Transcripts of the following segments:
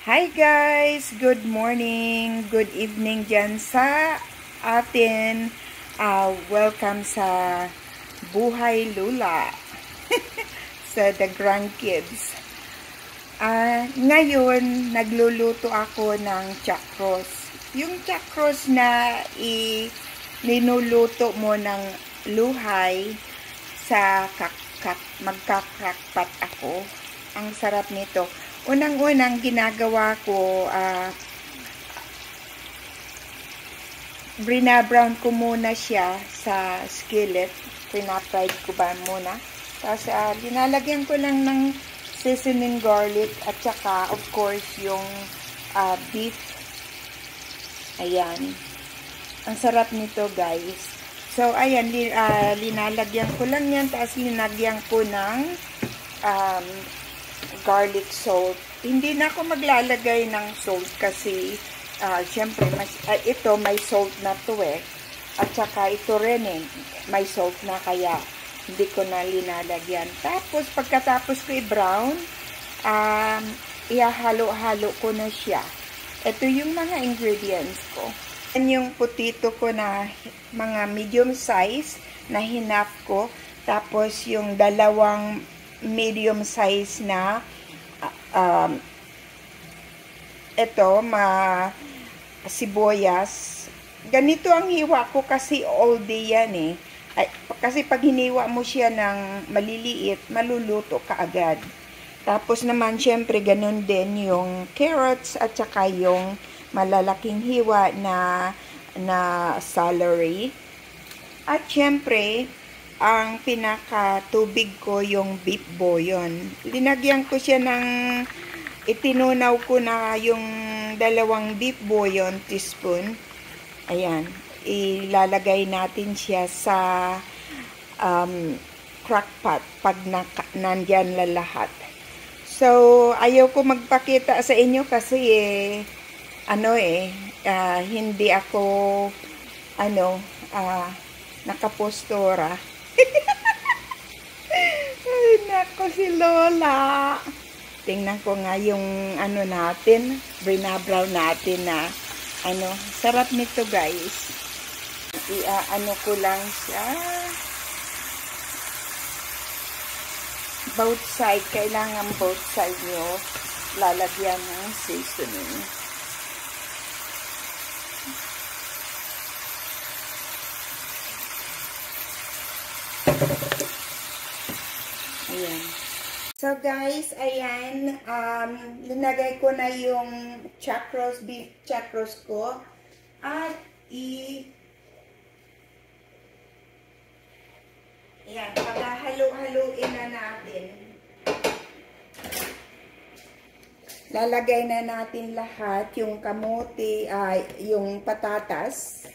Hi guys! Good morning, good evening dyan sa atin. Welcome sa Buhay Lula sa The Grandkids. Ngayon, nagluluto ako ng chacros. Yung chacros na ninuluto mo ng luhay sa magkakrakpat ako. Ang sarap nito. Unang-unang ginagawa ko, brina-brown ko muna siya sa skillet. Pina-fried ko ba muna. Tapos, linalagyan ko lang ng seasoning garlic at saka, of course, yung beef. Ayan. Ang sarap nito, guys. So, ayan, linalagyan ko lang yan. Tapos, linagyan ko ng garlic salt. Hindi na ako maglalagay ng salt kasi syempre ito may salt na to at saka ito rin may salt na kaya hindi ko na linalagyan. Tapos pagkatapos ko i-brown, ihahalo-halo ko na siya. Ito yung mga ingredients ko. Yan yung potato ko na mga medium size na hinap ko. Tapos yung dalawang medium size na sibuyas. Ganito ang hiwa ko kasi all day yan kasi pag hiniwa mo siya ng maliliit, maluluto ka agad. Tapos naman syempre ganun din yung carrots at saka yung malalaking hiwa na celery. At syempre ang pinaka-tubig ko yung beef bouillon. Linagyan ko siya ng, itinunaw ko na yung dalawang beef bouillon teaspoon. Ayan. Ilalagay natin siya sa crockpot pag nandyan lahat. So, ayaw ko magpakita sa inyo kasi hindi ako nakapostura. Ay, nako si Lola. Tingnan ko nga yung natin, brina-brown natin na sarap nito guys. Ko lang siya. Both side, kailangan both side nyo lalagyan ng seasoning. Ayan. So guys, ayan, linagay ko na yung beef chacros ko at ayan, paghahalo-haluin na natin. Lalagay na natin lahat yung kamote, yung patatas.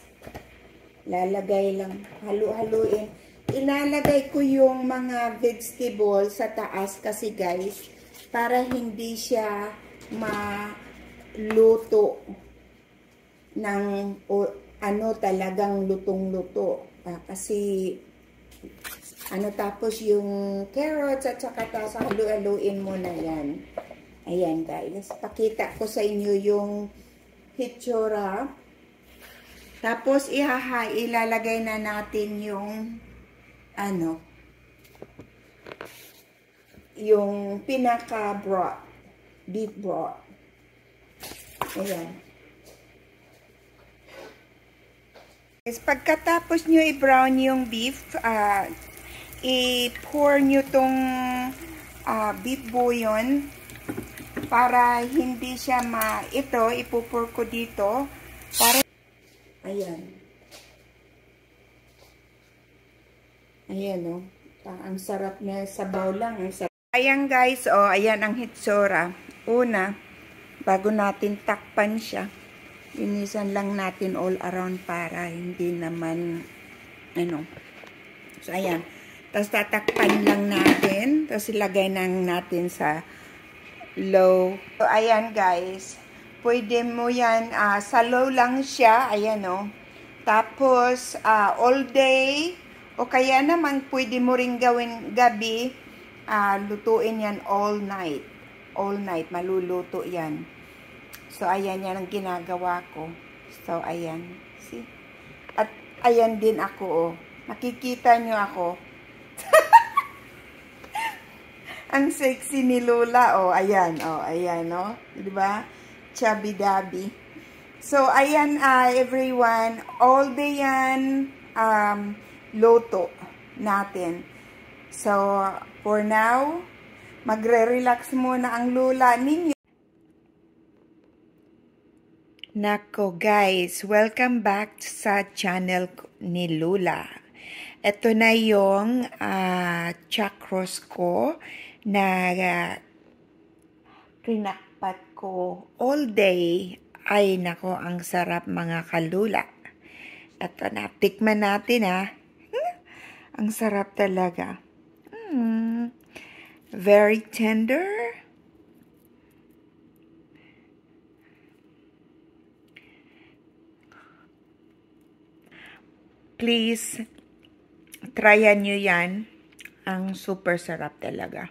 Lalagay lang, halu-haluin. Inalagay ko yung mga vegetables sa taas kasi guys, para hindi siya maluto ng talagang lutong-luto. Kasi tapos yung carrots at saka halu-haluin mo na yan. Ayan guys, pakita ko sa inyo yung hitsura. Tapos ilalagay na natin yung yung pinaka-broth, beef broth. Ayan. Pagkatapos nyo i-brown yung beef, i-pour nyo tong beef bouillon para hindi siya ito, ipupur ko dito para ayan. Ayan ang sarap na sabaw lang. Ayan guys, ayan ang hitsura. Una, bago natin takpan siya, linisan lang natin all around para hindi naman, So, ayan. Tapos tatakpan lang natin. Tapos ilagay natin sa low. So, ayan guys. Pwede mo yan, sa low lang siya. Ayan Tapos, all day, o kaya naman, pwede mo rin gawin gabi, lutuin yan all night. All night, maluluto yan. So, ayan yan ang ginagawa ko. So, ayan. See? At, ayan din ako, oh. Nakikita nyo ako. Ang sexy ni Lola, oh. Ayan, oh. Ayan, oh. Diba? Chubby-dabby. So, ayan, everyone. All day yan, loto natin. So, for now, magre-relax muna ang Lola ninyo. Nako guys, welcome back sa channel ni Lola. Ito na yung chakros ko na pinakpat ko all day. Ay nako, ang sarap mga kalula. Ito na, tikman natin Ang sarap talaga. Very tender. Please, tryan nyo yan. Ang super sarap talaga.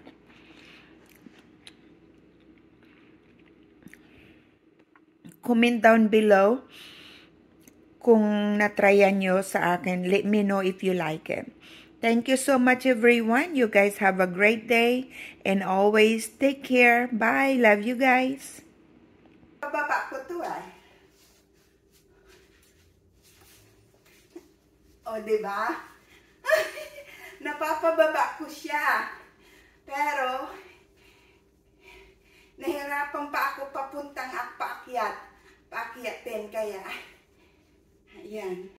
Comment down below kung natryan nyo sa akin. Let me know if you like it. Thank you so much everyone. You guys have a great day. And always take care. Bye. Love you guys. Pababa ko to O, diba? Napapababa ko siya. Pero, nahirapan pa ako papuntang paakyat. Paakyatin kaya. Ayan.